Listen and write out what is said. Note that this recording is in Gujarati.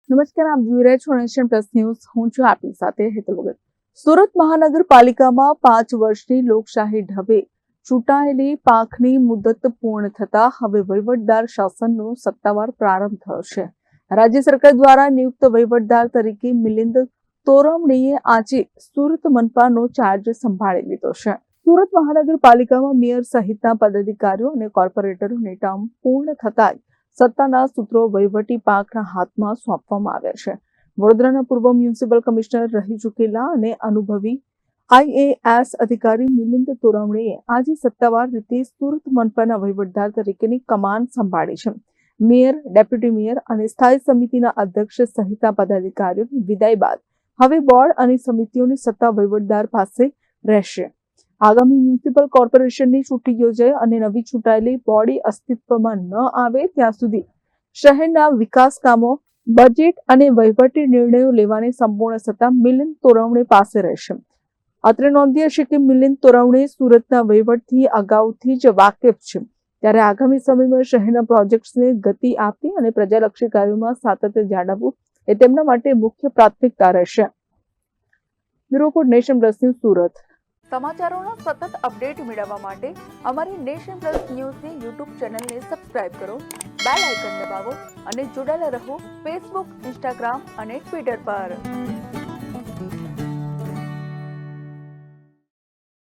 નમસ્કાર, આપ જોઈ રહ્યા છો નેશન પ્લસ ન્યૂઝ. હું છું આપની સાથે હેતલ વગર. સુરત મહાનગરપાલિકામાં 5 વર્ષની લોકશાહી ઢબે ચૂંટાયેલી પાંખની મુદત પૂર્ણ થતા હવે વહીવટદાર શાસનનો સત્તાવાર પ્રારંભ થયો છે. રાજ્ય સરકાર દ્વારા નિયુક્ત વહીવટદાર તરીકે મિલિંદ તોરવણેએ આજે સુરત મનપાનો ચાર્જ સંભાળી લીધો છે. સુરત મહાનગરપાલિકામાં મેયર સહિતના પદાધિકારીઓ અને કોર્પોરેટરોની ટર્મ પૂર્ણ થતા સત્તાના સૂત્રો વહીવટી પાંખના હાથમાં સોંપવામાં આવ્યા છે. વડોદરાના પૂર્વ મ્યુનિસિપલ કમિશનર રહી ચૂકેલા અને અનુભવી IAS અધિકારી મિલિંદ તોરવણેએ આજે સત્તાવાર રીતે સુરત મનપાના વહીવટદાર તરીકેની કમાન સંભાળી છે. મેયર, ડેપ્યુટી મેયર અને સ્થાયી સમિતિના અધ્યક્ષ સહિતના પદાધિકારીઓની વિદાય બાદ હવે બોર્ડ અને સમિતિઓની સત્તા વહીવટદાર પાસે રહેશે. આગામી મ્યુનિસિપલ કોર્પોરેશનની ચૂંટણી યોજાય અને નવી ચૂંટાયેલી બોડી અસ્તિત્વમાં ન આવે ત્યાં સુધી શહેરના વિકાસ કામો, બજેટ અને વહીવટી નિર્ણયો લેવાની સંપૂર્ણ સત્તા મિલિંદ તોરવણે પાસે રહેશે. અત્રે નોંધ્ય છે કે મિલિંદ તોરવણે સુરતના વહીવટથી અગાઉથી જ વાકેફ છે, ત્યારે આગામી સમયમાં શહેરના પ્રોજેક્ટ્સને ગતિ આપી અને પ્રજાલક્ષી કાર્યોમાં સાતત્ય જાળવવું એ તેમના માટે મુખ્ય પ્રાથમિકતા રહેશે. Bureau report, nation plus news, Surat. સમાચારોના સતત અપડેટ મેળવવા માટે અમારી નેશન પ્લસ ન્યૂઝની યુટ્યુબ ચેનલને સબસ્ક્રાઇબ કરો, બેલ આઇકન દબાવો અને જોડાયેલા રહો ફેસબુક, ઇન્સ્ટાગ્રામ અને ટ્વિટર પર.